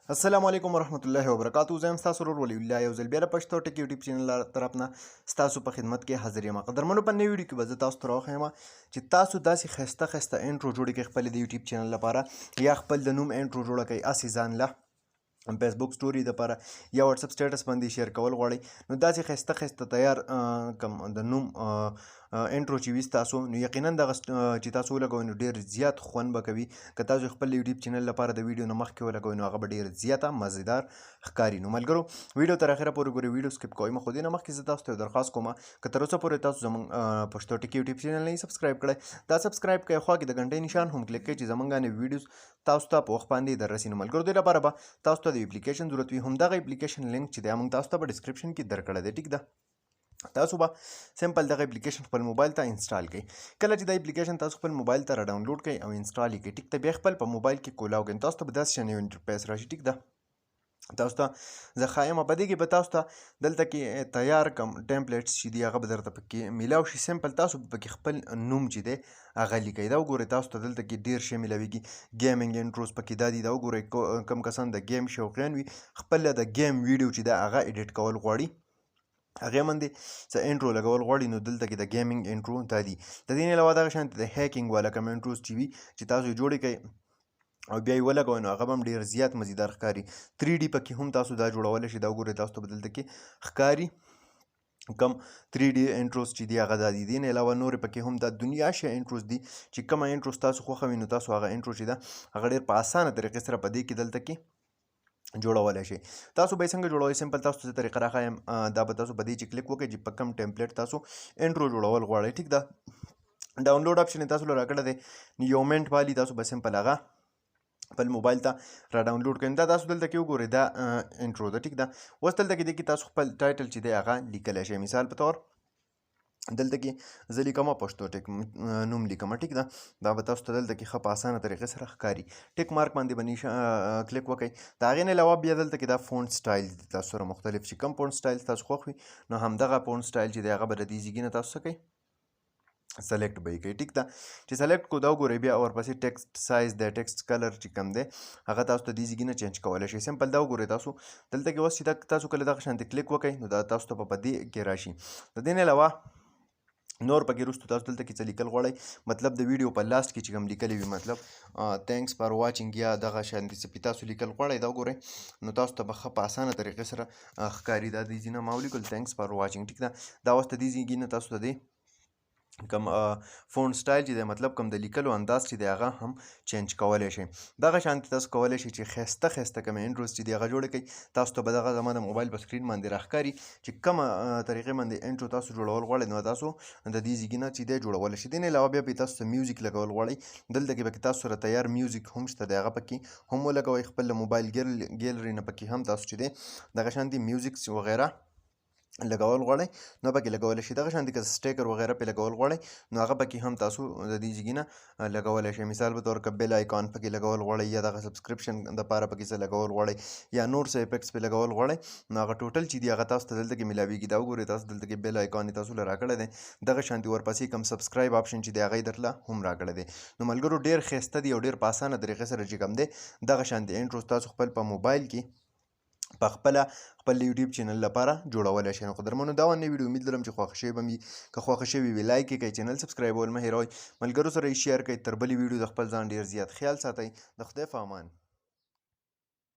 السلام علیکم ورحمت الله وبرکاتہ. زه یم ستاسو ورور ولی الله یو ځل بیا د پښتو ټک یوټیوب چینل طرف نه ستاسو په خدمت کې حاضر یم. قدرمنو په نوې ویډیو کې به زه تاسو ته راوښیم چې تاسو داسې ښایسته ښایسته انټرو جوړې کړئ خپل د یوټیوب چینل لپاره، یا خپل د نوم انټرو جوړه کړئ هسې ځان له فیسبوک سټوري دپاره یا واتساپ سټیټس باندې شیر کول غواړئ، نو داسې ښایسته ښایسته تیار کوم د نوم انټرو چې وي ستاسو، نو یقینا دغه چې تاسو ولګوئ نو ډېر زیات خوند به کوي. که تاسو خپل یوټیوب چینل لپاره د ویډیو نه مخکې ولګوئ نو هغه به ډېر زیاته مزیدار ښکاري. نو ملګرو ویډیو تر اخره پورې ګورئ، ویډیو سکپ کوئ مه، خو دې نه مخکې زه تاسو ته یو درخواست کوم که تر اوسه پورې تاسو زموږ پښتو ټک یوټیوب چینل نه سبسکرایب کړی، دا سبسکرایب کړئ، خوا کې د غنټۍ نشان هم کلیک کړئ چې زموږ نوي ویډیوز تاسو ته په وخت باندې در رسي. نو ملګرو دې لپاره به تاسو ته د اپلیکیشن ضرورت وي، همدغه اپلیکیشن لینک چې دی موږ تاسو ته په ډسکرپشن کې درکړی دی. ټیک ده، تاسو به سمپل دغه اپلیکیشن خپل موبایل ته انسټال کړئ. کله چې دا اپلیکیشن تاسو خپل موبایل ته را ډاونلوډ کړئ او انسټال یې کړئ، ټیک ده، بیا خپل په موبایل کې کولاو کړئ، تاسو ته به داسې شان یو انټرفیس راشي. ټیک ده، تاسو ته زه ښایم په دې کې به تاسو ته دلته کې تیار کم ټمپلیټس چې دي هغه به درته پکې میلاو شي. سمپل تاسو به پکې خپل نوم چې دی هغه لیکئ. دا وګورئ تاسو ته دلته کې ډېر شی میلاویږي، ګیمینګ انټروز پکې دا دي. دا وګورئ کم کسان د گیم شوقیان وي، خپل د گیم ویډیو چې دی هغه ایډیټ کول غواړي، هغې باندې څه انټرو لګول غواړي، نو دلته کې د ګیمینګ انټرو دا دي. د دې نه علاوه دغه شانتې د هیکینګ والا کوم انټروز چې وي چې تاسو یې جوړې کړئ او بیا یې ولګوئ نو هغه به هم ډېر زیات مزیدار ښکاري. 3D پکې هم تاسو دا جوړولی شئ. دا وګورئ تاسو ته به دلته کې ښکاري کم 3D انټروز چې دي هغه دا دي. دې نه علاوه نورې پکې هم دا دنیا شی انټروز دي چې کومه انټروز تاسو خوښه وي نو تاسو هغه انټرو چې ده هغه ډېر په اسانه طریقې سره په دې کې دلته کې جوړولی شئ. تاسو به یې څنګه جوړوئ؟ سمپل تاسو ته طریقه راښایم. دا به تاسو په دې چې کلیک وکړئ چې په کوم ټمپلیټ تاسو انټرو جوړول غواړئ. ټیک ده، ډاونلوډ اپشن یې تاسو له راکړی دی، یو منټ والی تاسو به سمپل هغه خپل موبایل ته را ډاونلوډ کړئ. دا تاسو دلته کې وګورئ دا انټرو ده. ټیک ده، اوس دلته کې تاسو خپل ټایټل چې دی هغه لیکلی شئ. مثال په طور دلته کې زه لیکم پښتو ټک نوم لیکم. ټیک ده، دا به تاسو ته دلته کې ښه په اسانه طریقې سره ښکاري. ټک مارک باندې به کلیک وکړئ. د هغې نه علاوه بیا دلته کې دا فونټ سټایل دي تاسو سره مختلف، چې کوم فونټ سټایل تاسو خوښ وي نو همدغه فونټ سټایل چې دی هغه به د دې ځایګي نه تاسو څه کوئ سلیکټ به یې کوئ. ټیک ده، چې سلیکټ کو دا وګورئ بیا ورپسې ټیکسټ سایز دی، ټیکسټ کلر چې کوم دی هغه تاسو ته دې ځایګي نه چینج کولی شئ. سمپل دا وګورئ تاسو دلته کې اوس چې تاسو کله دغه شانتې کلیک وکړئ نو دا تاسو ته په دې کې راشي. د دې نه علاوه نور پکې وروستو تاسو دلته کې څه لیکل غواړئ، مطلب د ویډیو په لاست کې چې کوم لیکلی وي، مطلب تھینکس فار واچینګ یا دغه شانتې څه پې تاسو لیکل غواړئ، دا وګورئ نو تاسو ته به ښه په اسانه طریقې سره ښکاري. دا دې ځای نه ما ولیکل تھینکس فار واچینګ. ټیک ده، دا اوس د دې ځایګي نه تاسو ته دی کوم فونټ سټایل چې دی مطلب کوم د لیکلو انداز چې دی هغه هم چینج کولی شئ. دغه شانتې تاسو کولی شئ چې ښایسته ښایسته کومې انټروز چې دي هغه جوړې کړئ. تاسو ته به دغه زما د موبایل په سکرین باندې راښکاري چې کومه طریقې باندې انټرو تاسو جوړول غواړئ نو تاسو د دې ځایګي نه چې دی جوړولی شئ. دې نه علاوه بیا پې تاسو ته میوزیک لګول غواړئ، دلته کې پکې تاسو سره تیار میوزیک هم شته دی، هغه پکې هم ولګوئ. خپل له موبایل ګیلري نه پکې هم تاسو چې دی دغه شانتې میوزیک وغیره لګول غواړئ نو پکې لګولی شئ. دغه شانتې که سټیکر وغیره پې لګول غواړئ نو هغه پکې هم تاسو د دې ځایګي نه لګولی شئ. مثال په طور که بیل آیکان پکې لګول غواړئ یا دغه سبسکرپشن دپاره پکې څه لګول غواړئ یا نور څه افیکټس پې لګول غواړئ نو هغه ټوټل چې دي هغه تاسو ته دلته کې میلاویږي. دا وګورئ تاسو دلته کې بیل آیکان یې تاسو له راکړی دی، دغه شانتې ورپسې کوم سبسکرایب آپشن چې دی هغه یې درله هم راکړی دی. نو ملګرو ډېر ښایسته دي او ډېر په اسانه طریقې سره چې کوم دی دغه شانتې انټروز تاسو خپل په موبایل کې په خپله خپل یوټیوب چینل لپاره جوړولی شئ. نو قدرمنو دا ونه ویډیو امید لرم چې خوښه شوې به وي. که خوښه شوې وي لایک یې کړئ، چینل سبسکرایبول مه هېروئ، ملګرو سره یې شیر کړئ. تر بلې ویډیو د خپل ځان ډېر زیات خیال ساتئ. د خدای په امان.